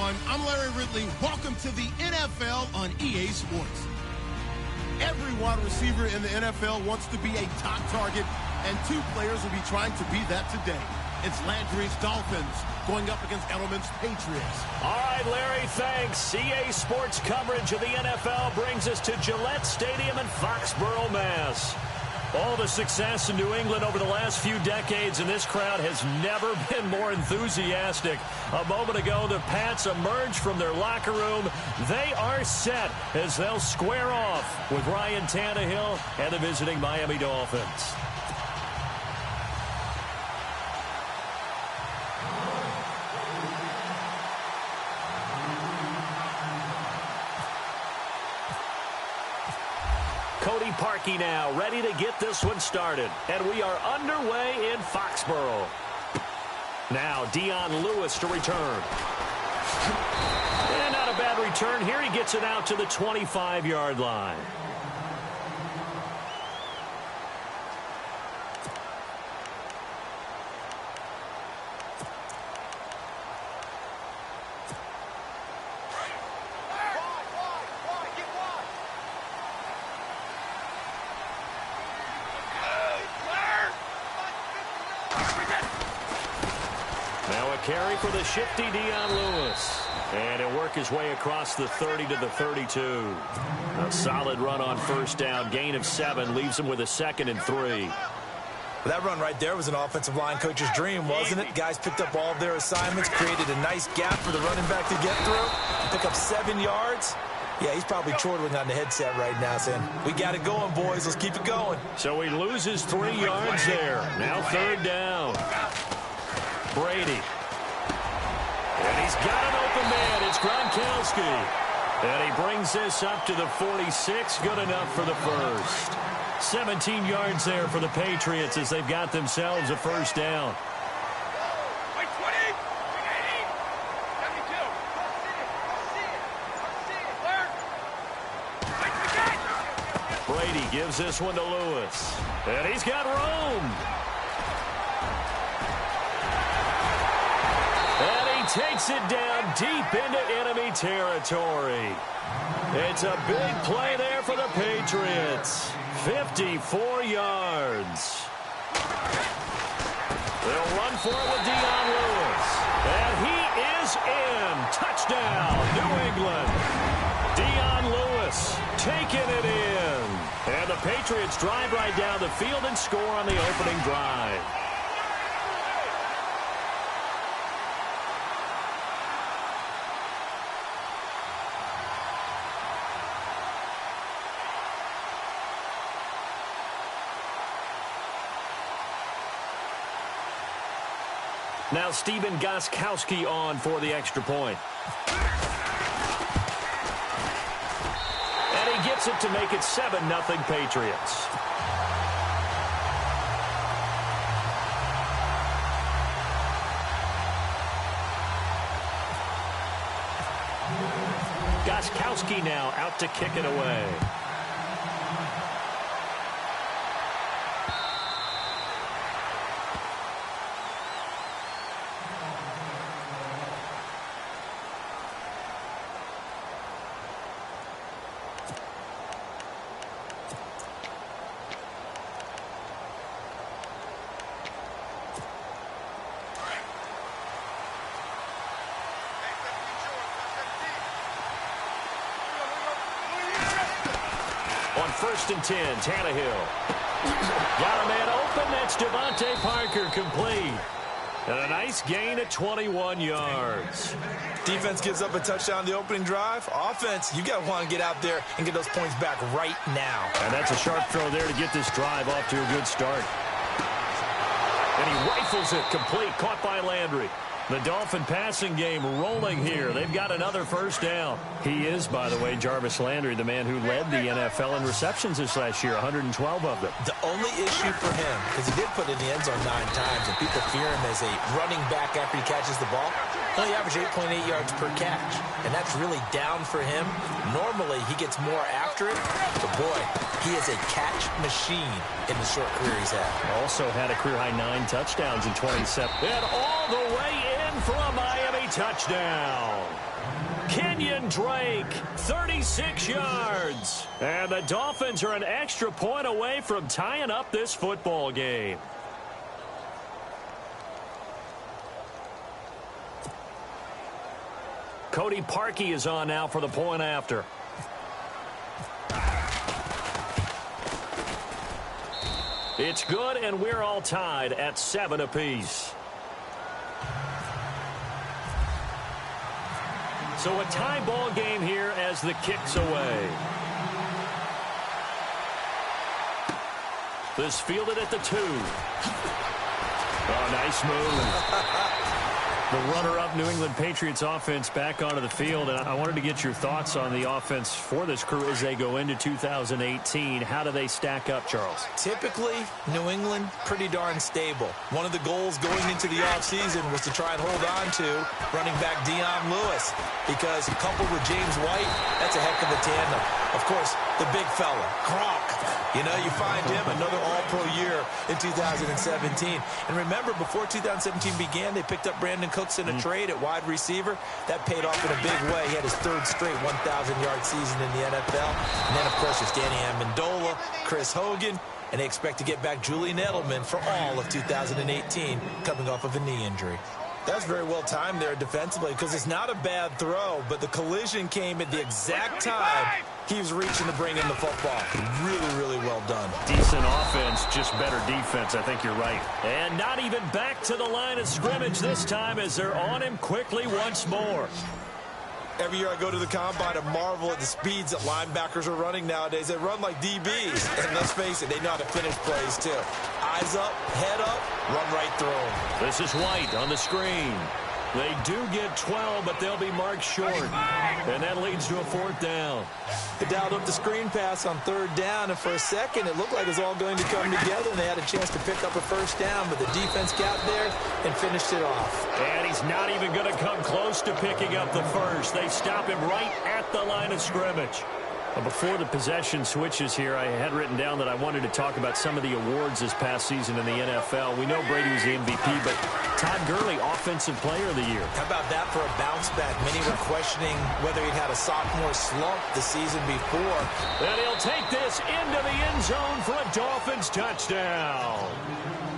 everyone. I'm Larry Ridley. Welcome to the NFL on EA Sports. Every wide receiver in the NFL wants to be a top target, and two players will be trying to be that today. It's Landry's Dolphins going up against Edelman's Patriots. All right, Larry, thanks. EA Sports coverage of the NFL brings us to Gillette Stadium in Foxborough, Mass. All the success in New England over the last few decades, and this crowd has never been more enthusiastic. A moment ago, the Pats emerged from their locker room. They are set as they'll square off with Ryan Tannehill and the visiting Miami Dolphins. Parkey now, ready to get this one started. And we are underway in Foxborough. Now, Dion Lewis to return. And not a bad return here. He gets it out to the 25-yard line. Carry for the shifty Dion Lewis. And he'll work his way across the 30 to the 32. A solid run on first down. Gain of 7 leaves him with a 2nd and 3. That run right there was an offensive line coach's dream, wasn't it? Guys picked up all of their assignments, created a nice gap for the running back to get through, pick up 7 yards. Yeah, he's probably chortling on the headset right now saying, we got it going, boys. Let's keep it going. So he loses 3 yards there. Now 3rd down. Brady. And he's got an open man. It's Gronkowski. And he brings this up to the 46. Good enough for the first. 17 yards there for the Patriots as they've got themselves a first down. Brady gives this one to Lewis. And he's got room. Takes it down deep into enemy territory. It's a big play there for the Patriots. 54 yards. They'll run for it with Dion Lewis. And he is in. Touchdown, New England. Dion Lewis taking it in. And the Patriots drive right down the field and score on the opening drive. Now Stephen Gostkowski on for the extra point. And he gets it to make it 7-0 Patriots. Gostkowski now out to kick it away. On 1st and 10, Tannehill. Got a man open. That's Devontae Parker complete. And a nice gain at 21 yards. Defense gives up a touchdown on the opening drive. Offense, you got to want to get out there and get those points back right now. And that's a sharp throw there to get this drive off to a good start. And he rifles it complete. Caught by Landry. The Dolphin passing game rolling here. They've got another first down. He is, by the way, Jarvis Landry, the man who led the NFL in receptions this last year, 112 of them. The only issue for him, because he did put it in the end zone 9 times, and people fear him as a running back after he catches the ball, he only averaged 8.8 yards per catch, and that's really down for him. Normally, he gets more after it, but boy, he is a catch machine in the short career he's had. Also had a career-high 9 touchdowns in 27. And all the way in for a Miami a touchdown. Kenyon Drake, 36 yards. And the Dolphins are an extra point away from tying up this football game. Cody Parkey is on now for the point after. It's good, and we're all tied at 7 apiece. So a tie ball game here as the kick's away. This fielded at the 2. Oh, nice move. The runner-up New England Patriots offense back onto the field, and I wanted to get your thoughts on the offense for this crew as they go into 2018. How do they stack up, Charles? Typically, New England, pretty darn stable. One of the goals going into the offseason was to try and hold on to running back Dion Lewis, because coupled with James White, that's a heck of a tandem. Of course, the big fella, Gronk. You know, you find him another all-pro year in 2017. And remember, before 2017 began, they picked up Brandon Cooks in a trade at wide receiver. That paid off in a big way. He had his 3rd straight 1,000-yard season in the NFL. And then, of course, there's Danny Amendola, Chris Hogan, and they expect to get back Julian Edelman for all of 2018, coming off of a knee injury. That's very well timed there defensively, because it's not a bad throw, but the collision came at the exact time he was reaching to bring in the football. Really, really well done. Decent offense, just better defense. I think you're right. And not even back to the line of scrimmage this time as they're on him quickly once more. Every year I go to the combine and marvel at the speeds that linebackers are running nowadays. They run like DBs. And let's face it, they know how to finish plays too. Eyes up, head up, run right through them. This is White on the screen. They do get 12, but they'll be marked short. And that leads to a 4th down. They dialed up the screen pass on 3rd down, and for a second it looked like it was all going to come together, and they had a chance to pick up a 1st down, but the defense got there and finished it off. And he's not even going to come close to picking up the 1st. They stop him right at the line of scrimmage. Before the possession switches here, I had written down that I wanted to talk about some of the awards this past season in the NFL. We know Brady was the MVP, but Todd Gurley, Offensive Player of the Year. How about that for a bounce back? Many were questioning whether he'd had a sophomore slump the season before. And he'll take this into the end zone for a Dolphins touchdown.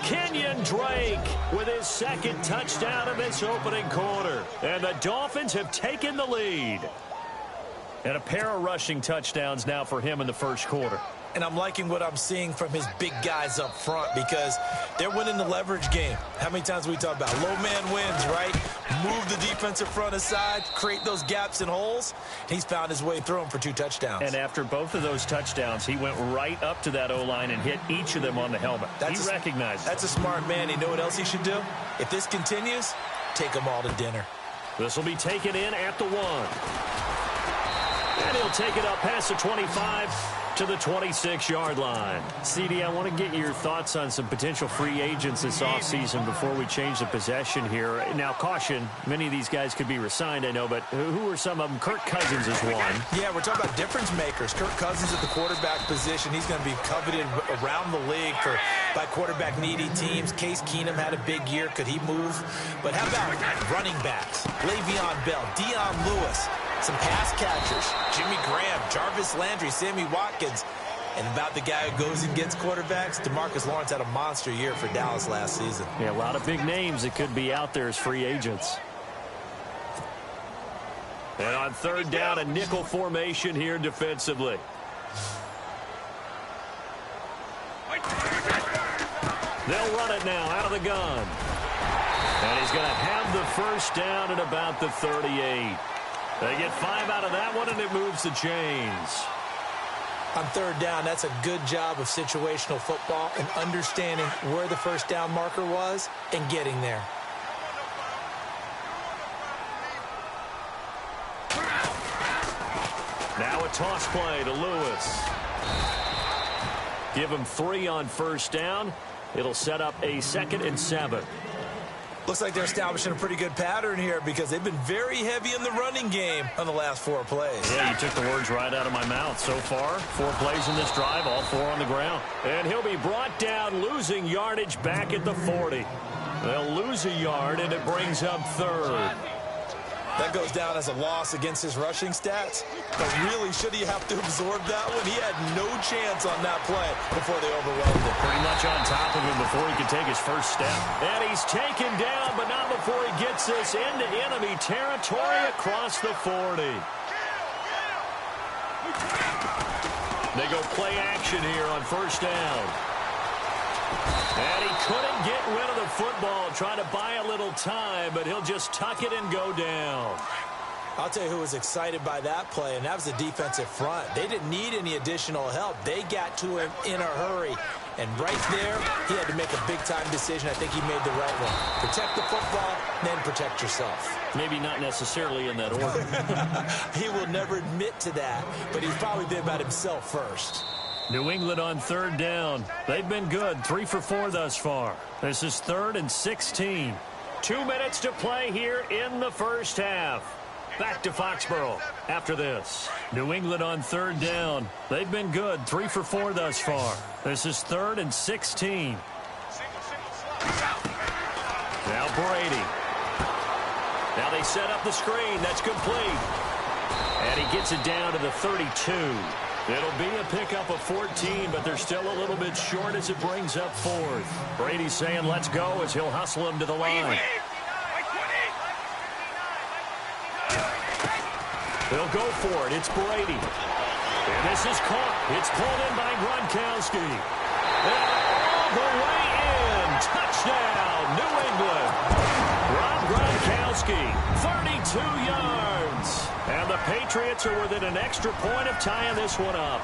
Kenyon Drake with his 2nd touchdown of this opening quarter. And the Dolphins have taken the lead. And a pair of rushing touchdowns now for him in the 1st quarter. And I'm liking what I'm seeing from his big guys up front, because they're winning the leverage game. How many times we talk about low man wins, right? Move the defensive front aside, create those gaps and holes. He's found his way through them for 2 touchdowns. And after both of those touchdowns, he went right up to that O-line and hit each of them on the helmet. He recognized it. That's a smart man. You know what else he should do? If this continues, take them all to dinner. This will be taken in at the 1. And he'll take it up past the 25 to the 26-yard line. CD, I want to get your thoughts on some potential free agents this offseason before we change the possession here. Now, caution, many of these guys could be re-signed, I know, but who are some of them? Kirk Cousins is one. Yeah, we're talking about difference makers. Kirk Cousins at the quarterback position. He's going to be coveted around the league by quarterback-needy teams. Case Keenum had a big year. Could he move? But how about running backs? Le'Veon Bell, Dion Lewis, some pass catchers, Jimmy Graham, Jarvis Landry, Sammy Watkins. And about the guy who goes and gets quarterbacks, DeMarcus Lawrence had a monster year for Dallas last season. Yeah, a lot of big names that could be out there as free agents. And on 3rd down, a nickel formation here defensively. They'll run it now out of the gun. And he's going to have the 1st down at about the 38. They get 5 out of that one, and it moves the chains. On 3rd down, that's a good job of situational football and understanding where the 1st down marker was and getting there. Now a toss play to Lewis. Give him 3 on 1st down. It'll set up a 2nd and 7. Looks like they're establishing a pretty good pattern here, because they've been very heavy in the running game on the last 4 plays. Yeah, you took the words right out of my mouth. So far, 4 plays in this drive, all 4 on the ground. And he'll be brought down, losing yardage back at the 40. They'll lose a yard, and it brings up 3rd. That goes down as a loss against his rushing stats. But really, should he have to absorb that one? He had no chance on that play before they overwhelmed him. Pretty much on top of him before he could take his first step. And he's taken down, but not before he gets this into enemy territory across the 40. They go play action here on first down. And he couldn't get rid of the football, trying to buy a little time, but he'll just tuck it and go down. I'll tell you who was excited by that play, and that was the defensive front. They didn't need any additional help. They got to him in a hurry. And right there, he had to make a big-time decision. I think he made the right one. Protect the football, then protect yourself. Maybe not necessarily in that order. He will never admit to that, but he's probably been about himself first. New England on third down. They've been good, 3 for 4 thus far. This is 3rd and 16. 2 minutes to play here in the first half. Back to Foxborough after this. New England on third down. They've been good, 3 for 4 thus far. This is 3rd and 16. Now Brady. Now they set up the screen. That's complete. And he gets it down to the 32. It'll be a pickup of 14, but they're still a little bit short as it brings up 4th. Brady's saying let's go as he'll hustle him to the line. They'll go for it. It's Brady. And this is caught. It's pulled in by Gronkowski. And all the way in. Touchdown, New England. Rob Gronkowski, 32 yards. And the Patriots are within an extra point of tying this one up.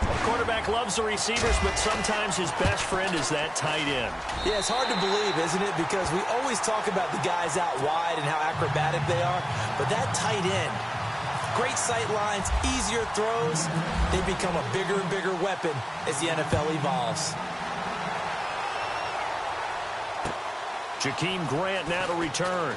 The quarterback loves the receivers, but sometimes his best friend is that tight end. Yeah, it's hard to believe, isn't it? Because we always talk about the guys out wide and how acrobatic they are. But that tight end, great sight lines, easier throws, they become a bigger and bigger weapon as the NFL evolves. Jakeem Grant now to return.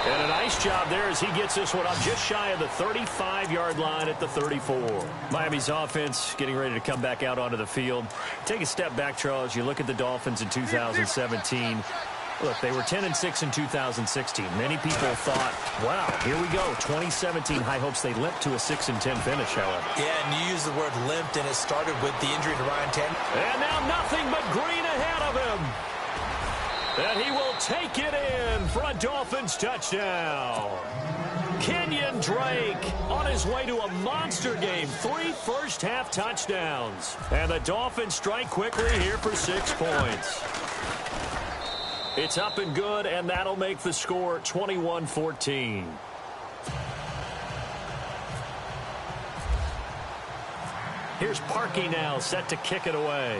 And a nice job there as he gets this one up just shy of the 35-yard line at the 34. Miami's offense getting ready to come back out onto the field. Take a step back, Charles. You look at the Dolphins in 2017. Look, they were 10-6 in 2016. Many people thought, wow, here we go. 2017, high hopes they limped to a 6-10 finish, however. Yeah, and you used the word limped, and it started with the injury to Ryan Tannehill. And now nothing but green ahead of him. And he will take it in for a Dolphins touchdown. Kenyon Drake on his way to a monster game. 3 first-half touchdowns. And the Dolphins strike quickly here for 6 points. It's up and good, and that'll make the score 21-14. Here's Parkey now, set to kick it away.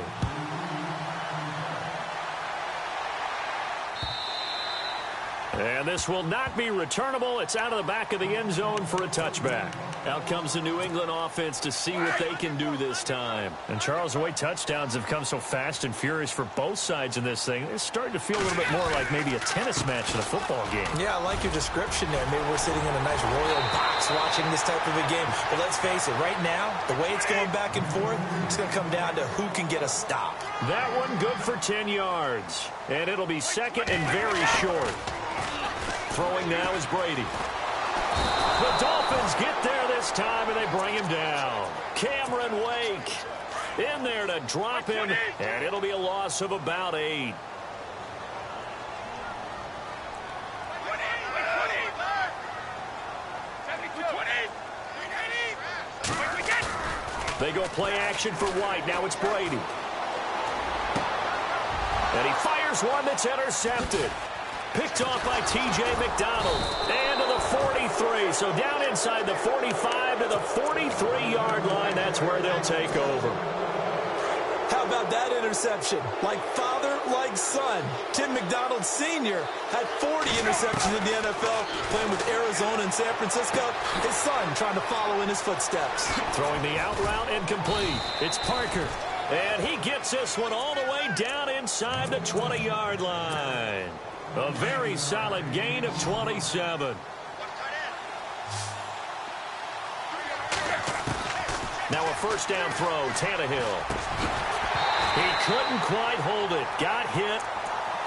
And this will not be returnable. It's out of the back of the end zone for a touchback. Out comes the New England offense to see what they can do this time. And Charles, the way touchdowns have come so fast and furious for both sides in this thing, it's starting to feel a little bit more like maybe a tennis match than a football game. Yeah, I like your description there. Maybe we're sitting in a nice royal box watching this type of a game. But let's face it, right now, the way it's going back and forth, it's going to come down to who can get a stop. That one good for 10 yards. And it'll be second and very short. Throwing now is Brady. The Dolphins get there this time, and they bring him down. Cameron Wake in there to drop him, and it'll be a loss of about 8. They go play action for White. Now it's Brady. And he fires one that's intercepted. Picked off by T.J. McDonald. And to the 43. So down inside the 45 to the 43-yard line. That's where they'll take over. How about that interception? Like father, like son. Tim McDonald Sr. had 40 interceptions in the NFL, playing with Arizona and San Francisco. His son trying to follow in his footsteps. Throwing the out route and complete. It's Parker. And he gets this one all the way down inside the 20-yard line. A very solid gain of 27. Now a first down throw, Tannehill. He couldn't quite hold it. Got hit.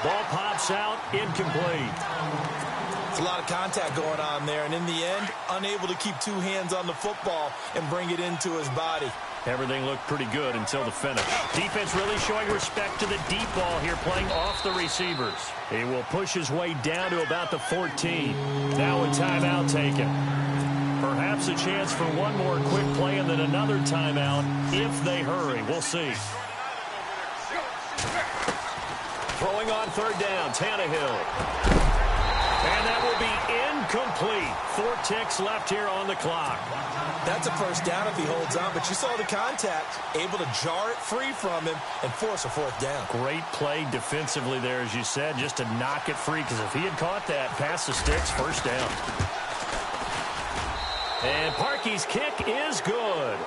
Ball pops out, incomplete. A lot of contact going on there, and in the end, unable to keep two hands on the football and bring it into his body. Everything looked pretty good until the finish. Defense really showing respect to the deep ball here, playing off the receivers. He will push his way down to about the 14. Now a timeout taken. Perhaps a chance for one more quick play and then another timeout if they hurry. We'll see. Throwing on third down, Tannehill. And that will be incomplete. 4 ticks left here on the clock. That's a first down if he holds on, but you saw the contact, able to jar it free from him and force a 4th down. Great play defensively there, as you said, just to knock it free, because if he had caught that, past the sticks, first down. And Parkey's kick is good.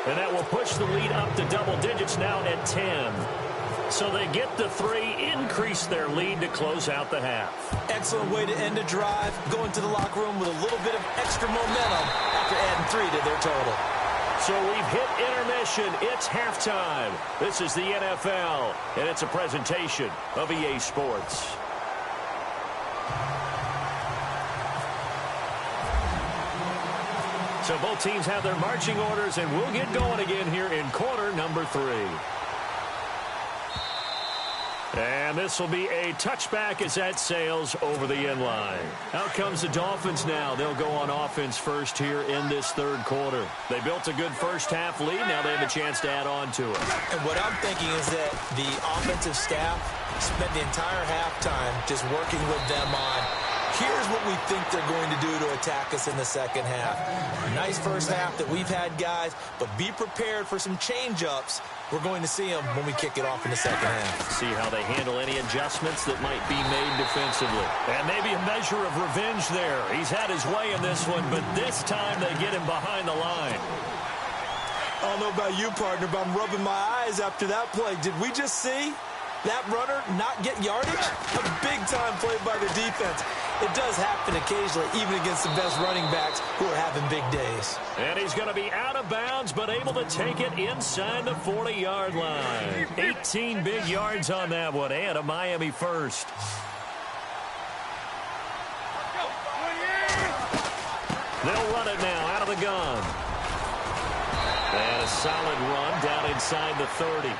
And that will push the lead up to double digits now at 10. So they get the 3, increase their lead to close out the half. Excellent way to end the drive. Go into the locker room with a little bit of extra momentum after adding 3 to their total. So we've hit intermission. It's halftime. This is the NFL, and it's a presentation of EA Sports. So both teams have their marching orders, and we'll get going again here in quarter number 3. And this will be a touchback as that sails over the end line. Out comes the Dolphins now. They'll go on offense first here in this third quarter. They built a good first half lead. Now they have a chance to add on to it. And what I'm thinking is that the offensive staff spent the entire halftime just working with them on, here's what we think they're going to do to attack us in the second half. Nice first half that we've had, guys, but be prepared for some change-ups. We're going to see them when we kick it off in the second half. See how they handle any adjustments that might be made defensively. And maybe a measure of revenge there. He's had his way in this one, but this time they get him behind the line. I don't know about you, partner, but I'm rubbing my eyes after that play. Did we just see that runner not get yardage? A big-time play by the defense. It does happen occasionally, even against the best running backs who are having big days. And he's going to be out of bounds, but able to take it inside the 40-yard line. 18 big yards on that one, and a Miami first. They'll run it now out of the gun. And a solid run down inside the 30.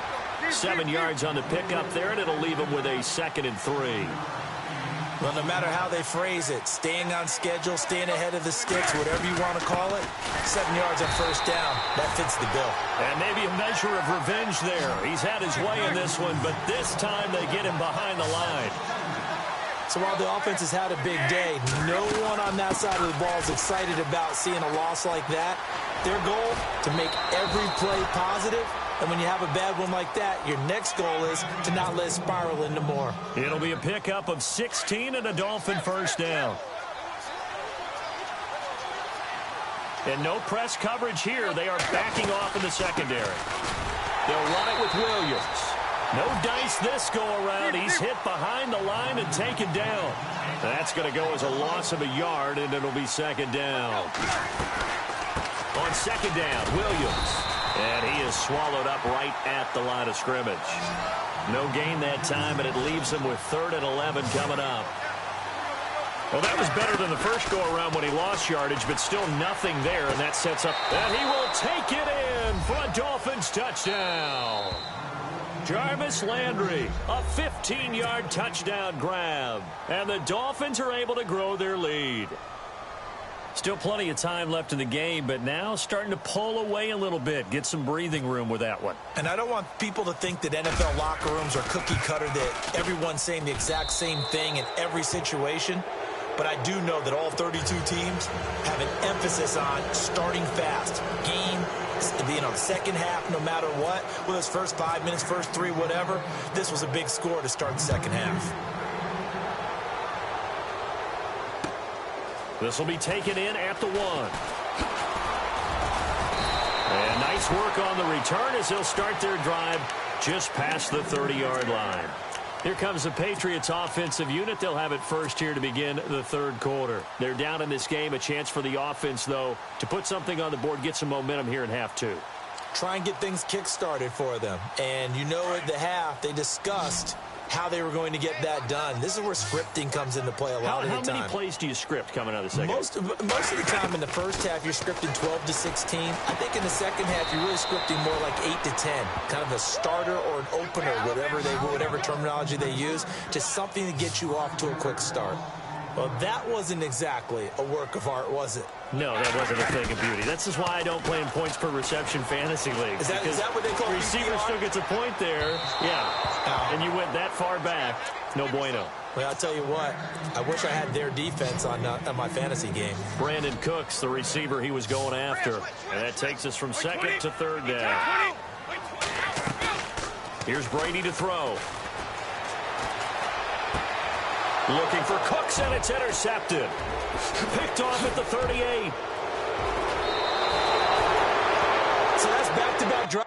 7 yards on the pickup there, and it'll leave him with a 2nd and 3. Well, no matter how they phrase it, staying on schedule, staying ahead of the sticks, whatever you want to call it, 7 yards on first down, that fits the bill. And maybe a measure of revenge there. He's had his way in this one, but this time they get him behind the line. So while the offense has had a big day, no one on that side of the ball is excited about seeing a loss like that. Their goal, to make every play positive. And when you have a bad one like that, your next goal is to not let it spiral into more. It'll be a pickup of 16 and a Dolphin first down. And no press coverage here. They are backing off in the secondary. They'll run it with Williams. No dice this go-around. He's hit behind the line and taken down. That's going to go as a loss of a yard, and it'll be 2nd down. On 2nd down, Williams. And he is swallowed up right at the line of scrimmage. No gain that time, and it leaves him with 3rd and 11 coming up. Well, that was better than the first go-around when he lost yardage, but still nothing there, and that sets up. And he will take it in for a Dolphins touchdown. Jarvis Landry, a 15-yard touchdown grab. And the Dolphins are able to grow their lead. Still plenty of time left in the game, but now starting to pull away a little bit. Get some breathing room with that one. And I don't want people to think that NFL locker rooms are cookie cutter, that everyone's saying the exact same thing in every situation. But I do know that all 32 teams have an emphasis on starting fast. Game, second half, no matter what. Whether it's first 5 minutes, first 3, whatever. This was a big score to start the second half. This will be taken in at the 1. And nice work on the return as they'll start their drive just past the 30-yard line. Here comes the Patriots offensive unit. They'll have it first here to begin the third quarter. They're down in this game. A chance for the offense, though, to put something on the board, get some momentum here in half 2. Try and get things kick-started for them. And you know at the half they discussed how they were going to get that done. This is where scripting comes into play a lot of the time. How many plays do you script coming out of the second? Most of the time in the first half, you're scripting 12 to 16. I think in the second half, you're really scripting more like 8 to 10, kind of a starter or an opener, whatever terminology they use, to something to get you off to a quick start. Well, that wasn't exactly a work of art, was it? No, that wasn't a thing of beauty. This is why I don't play in points per reception fantasy leagues. Is that what they call receiver still gets a point there. Yeah. And you went that far back. No bueno. Well, I'll tell you what. I wish I had their defense on my fantasy game. Brandon Cooks, the receiver he was going after. And that takes us from second to third down. Here's Brady to throw. Looking for Cooks, and it's intercepted. Picked off at the 38. So that's back-to-back drives.